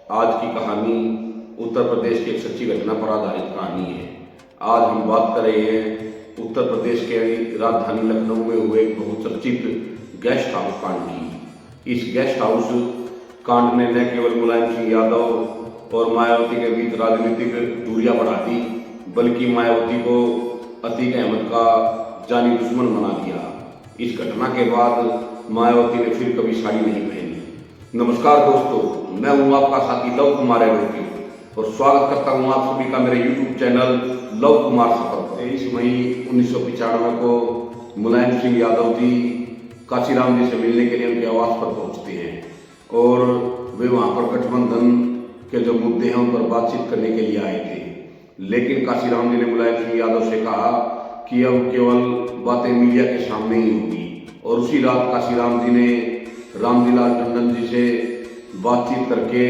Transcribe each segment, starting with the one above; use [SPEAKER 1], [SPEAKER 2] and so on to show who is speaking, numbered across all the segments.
[SPEAKER 1] आज की कहानी उत्तर प्रदेश की एक सच्ची घटना पर आधारित कहानी है। आज हम बात कर रहे हैं उत्तर प्रदेश के राजधानी लखनऊ में हुए एक बहुत चर्चित गेस्ट हाउस कांड की। इस गेस्ट हाउस कांड ने न केवल मुलायम सिंह यादव और मायावती के बीच राजनीतिक दूरियां बढ़ा दी, बल्कि मायावती को अतीक अहमद का जानी दुश्मन बना दिया। इस घटना के बाद मायावती ने फिर कभी साड़ी नहीं पहनी। नमस्कार दोस्तों, मैं हूं आपका साथी लव कुमार एडवोकेट और स्वागत करता हूं आप सभी का मेरे यूट्यूब चैनल लव कुमार सफर पर। 23 मई 1995 को मुलायम सिंह यादव जी काशीराम जी से मिलने के लिए उनके आवास पर पहुंचते हैं और वे वहां पर गठबंधन के जो मुद्दे हैं उन पर बातचीत करने के लिए आए थे। लेकिन काशीराम जी ने मुलायम सिंह यादव से कहा कि अब केवल बातें मीडिया के सामने ही होगी, और उसी रात काशीराम जी ने रामजीलाल टंडन जी से बातचीत करके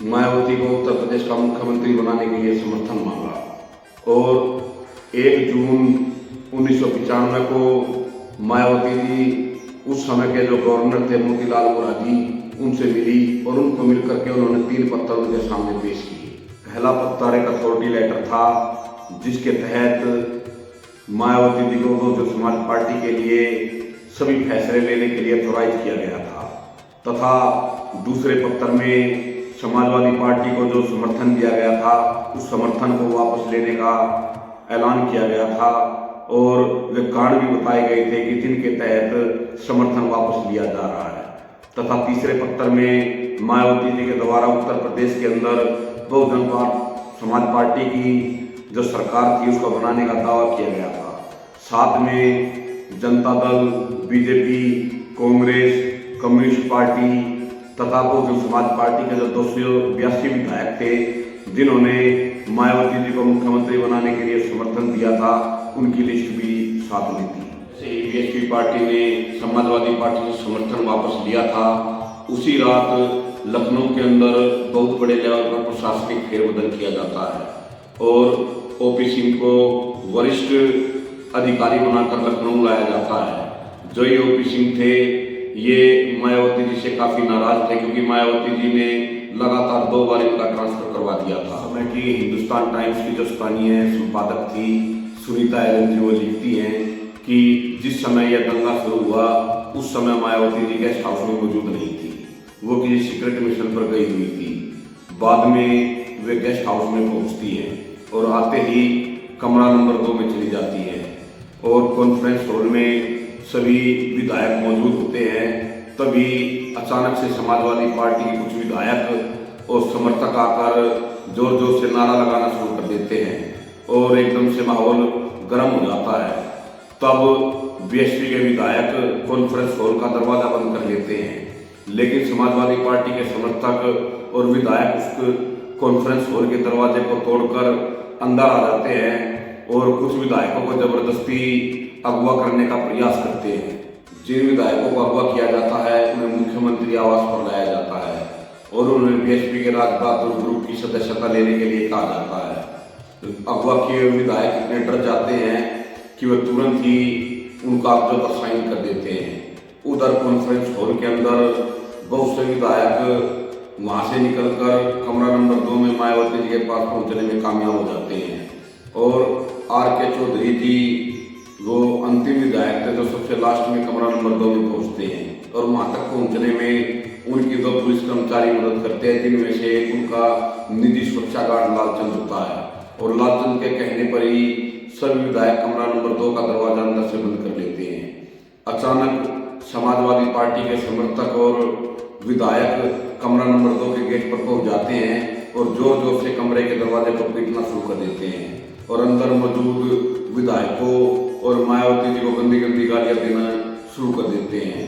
[SPEAKER 1] मायावती को उत्तर प्रदेश का मुख्यमंत्री बनाने के लिए समर्थन मांगा। और 1 जून 1995 को मायावती जी उस समय के जो गवर्नर थे मोतीलाल वोरा जी उनसे मिली और उनको मिलकर के उन्होंने 3 पत्र उनके सामने पेश किए। पहला पत्र एक अथॉरिटी लेटर था जिसके तहत मायावती जी को बहुजन समाज पार्टी के लिए सभी फैसले लेने के लिए अथॉराइज किया गया था, तथा दूसरे पत्र में समाजवादी पार्टी को जो समर्थन दिया गया था उस समर्थन को वापस लेने का ऐलान किया गया था और वे कारण भी बताए गए थे कि जिनके तहत समर्थन वापस लिया जा रहा है। तथा तीसरे पत्र में मायावती जी के द्वारा उत्तर प्रदेश के अंदर बहुजन समाज पार्टी की जो सरकार थी उसको बनाने का दावा किया गया था। साथ में Janata Dal, BJP, Congress, communist party तथा बहुजन समाज पार्टी के जो 282 विधायक थे जिन्होंने मायावती जी को मुख्यमंत्री बनाने के लिए समर्थन दिया था, उनकी लिस्ट भी साथ में थी। बीएसपी पार्टी ने समाजवादी पार्टी से समर्थन वापस लिया था। उसी रात लखनऊ के अंदर बहुत बड़े लेवल पर प्रशासनिक फेरबदल किया जाता है और ओपी सिंह को वरिष्ठ अधिकारी बनाकर लखनऊ लाया जाता है। जो ये ओपी सिंह थे ये मायावती जी से काफी नाराज थे क्योंकि मायावती जी ने लगातार 2 बार इनका ट्रांसफर करवा दिया था। समय की हिंदुस्तान टाइम्स की जो स्थानीय संपादक थी सुनीता एलन जी, वो लिखती हैं कि जिस समय यह दंगा शुरू हुआ उस समय मायावती जी गेस्ट हाउस में मौजूद नहीं थी, वो किसी सीक्रेट मिशन पर गई हुई थी। बाद में वे गेस्ट हाउस में पहुंचती हैं और आते ही कमरा नंबर 2 में चली जाती है और कॉन्फ्रेंस हॉल में सभी विधायक मौजूद होते हैं। तभी अचानक से समाजवादी पार्टी के कुछ विधायक और समर्थक आकर जोर जोर से नारा लगाना शुरू कर देते हैं और एकदम से माहौल गर्म हो जाता है। तब बीएसपी के विधायक कॉन्फ्रेंस हॉल का दरवाजा बंद कर लेते हैं, लेकिन समाजवादी पार्टी के समर्थक और विधायक उस कॉन्फ्रेंस हॉल के दरवाजे को तोड़कर अंदर आ जाते हैं और कुछ विधायकों को जबरदस्ती अगवा करने का प्रयास करते हैं। जिन विधायकों को अगवा किया जाता है उन्हें मुख्यमंत्री आवास पर लाया जाता है और उन्हें बीएसपी के राज बहादुर ग्रुप की सदस्यता लेने के लिए कहा जाता है। अगवा किए विधायक इतने डर जाते हैं कि वे तुरंत ही उनका कागजों पर साइन कर देते हैं। उधर कॉन्फ्रेंस हॉल के अंदर बहुत से विधायक वहां से निकलकर कमरा नंबर 2 में मायावती जी के पास पहुंचने में कामयाब हो जाते हैं और आर.के. चौधरी जी वो अंतिम विधायक थे जो सबसे लास्ट में कमरा नंबर 2 में पहुंचते हैं और वहां तक पहुंचने में उनकी 2 पुलिस कर्मचारी मदद करते हैं, जिनमें से एक उनका निजी सुरक्षा गार्ड लालचंद होता है और लालचंद के कहने पर ही सभी विधायक कमरा नंबर 2 का दरवाजा अंदर से बंद कर लेते हैं। अचानक समाजवादी पार्टी के समर्थक और विधायक कमरा नंबर 2 के गेट पर पहुंच जाते हैं और जोर जोर से कमरे के दरवाजे को पीटना शुरू कर देते हैं और अंदर मौजूद विधायकों और मायावती जी को गंदी गंदी गालियां देना शुरू कर देते हैं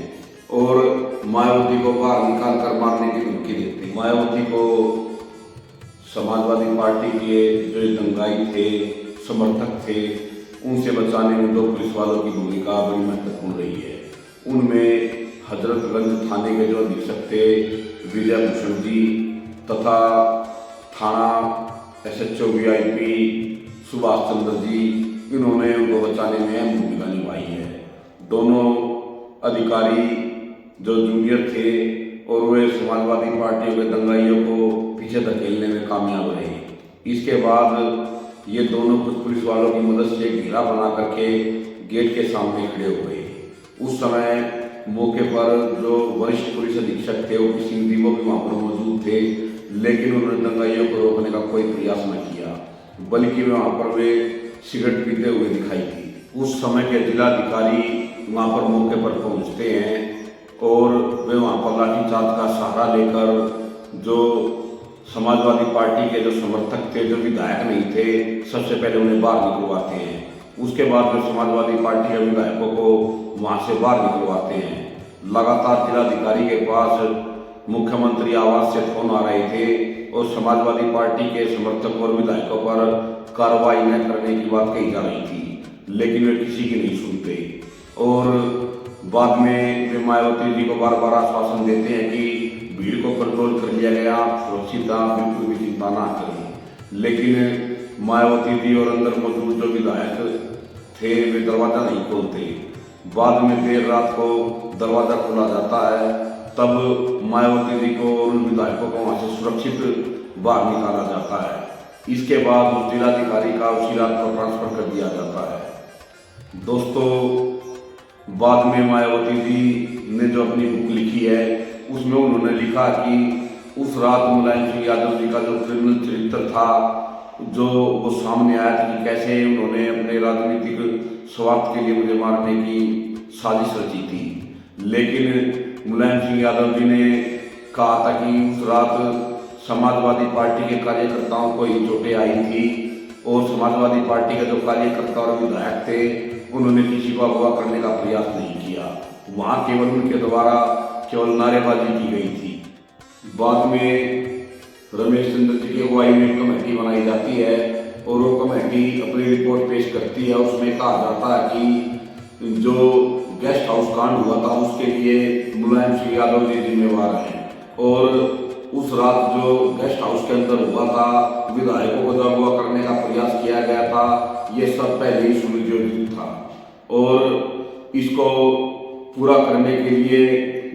[SPEAKER 1] और मायावती को बाहर निकाल कर मारने की धमकी देते हैं। मायावती को समाजवादी पार्टी के जो दंगाई थे, समर्थक थे, उनसे बचाने में 2 पुलिस वालों की भूमिका बड़ी महत्वपूर्ण रही है। उनमें हजरतगंज थाने के जो अधीक्षक थे विजय भूषण जी तथा थाना SHO VIP सुभाष चंद्र जी, इन्होंने उनको बचाने में अहम भूमिका निभाई है। दोनों अधिकारी जो जूनियर थे और वे समाजवादी पार्टी के दंगाइयों को पीछे धकेलने में कामयाब रहे। इसके बाद ये दोनों कुछ पुलिस वालों की मदद से घेरा बना करके गेट के सामने खड़े हो गए। उस समय मौके पर जो वरिष्ठ पुलिस अधीक्षक थे वो सिंह भी वहाँ पर मौजूद थे, लेकिन उन्होंने दंगाइयों को रोकने का कोई प्रयास न किया, बल्कि वहाँ पर वे सिगरेट पीते हुए दिखाई दी। उस समय के जिलाधिकारी वहाँ पर मौके पर पहुँचते हैं और वे वहाँ पर लाठीचार्ज का सहारा लेकर जो समाजवादी पार्टी के जो समर्थक थे, जो विधायक नहीं थे, सबसे पहले उन्हें बाहर निकलवाते हैं। उसके बाद जो समाजवादी पार्टी के विधायकों को वहाँ से बाहर निकलवाते हैं। लगातार जिलाधिकारी के पास मुख्यमंत्री आवास से फोन आ रहे थे और समाजवादी पार्टी के समर्थक और विधायकों पर कार्रवाई न करने की बात कही जा रही थी, लेकिन वे किसी की नहीं सुनते। और बाद में वे मायावती जी को बार बार आश्वासन देते हैं कि भीड़ को कंट्रोल कर लिया गया, सुरक्षित बिल्कुल भी चिंता ना करें। लेकिन मायावती जी और अंदर मौजूद जो विधायक थे वे दरवाजा नहीं खोलते। बाद में देर रात को दरवाजा खोला जाता है, तब मायावती जी को और उन विधायकों को वहाँ से सुरक्षित बाहर निकाला जाता है। इसके बाद उस जिलाधिकारी का उसी रात को ट्रांसफर कर दिया जाता है। दोस्तों, बाद में मायावती जी ने जो अपनी बुक लिखी है उसमें उन्होंने लिखा कि उस रात मुलायम सिंह यादव जी का जो क्रिमिनल चरित्र था, जो वो सामने आया था कि कैसे उन्होंने अपने राजनीतिक स्वार्थ के लिए मुझे मारने की साजिश रची थी। लेकिन मुलायम सिंह यादव जी ने कहा था कि उस रात समाजवादी पार्टी के कार्यकर्ताओं को ही चोटें आई थी और समाजवादी पार्टी के जो कार्यकर्ता और विधायक थे उन्होंने किसी को अगवा करने का प्रयास नहीं किया। वहाँ केवल उनके द्वारा केवल नारेबाजी की गई थी। बाद में रमेश चंद्र जी की अगुवाई में कमेटी बनाई जाती है और वो कमेटी अपनी रिपोर्ट पेश करती है। उसमें कहा जाता है कि जो गेस्ट हाउस कांड हुआ था उसके लिए मुलायम सिंह यादव जी जिम्मेवार हैं और उस रात जो गेस्ट हाउस के अंदर हुआ था, विधायकों को जो अगवा करने का प्रयास किया गया था, ये सब पहले ही सुनियोजित था और इसको पूरा करने के लिए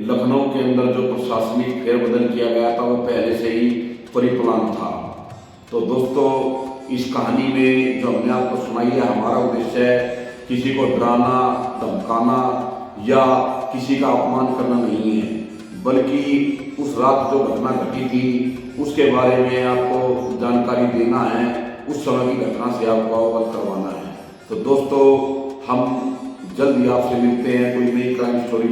[SPEAKER 1] लखनऊ के अंदर जो प्रशासनिक फेरबदल किया गया था वो पहले से ही परिप्लान था। तो दोस्तों, इस कहानी में जो हमने आपको सुनाई है, हमारा उद्देश्य है किसी को डराना, धमकाना या किसी का अपमान करना नहीं है, बल्कि उस रात जो घटना घटी थी उसके बारे में आपको जानकारी देना है, उस समय की घटना से आपको अवगत करवाना है। तो दोस्तों, हम जल्द ही आपसे मिलते हैं कोई नई क्राइम स्टोरी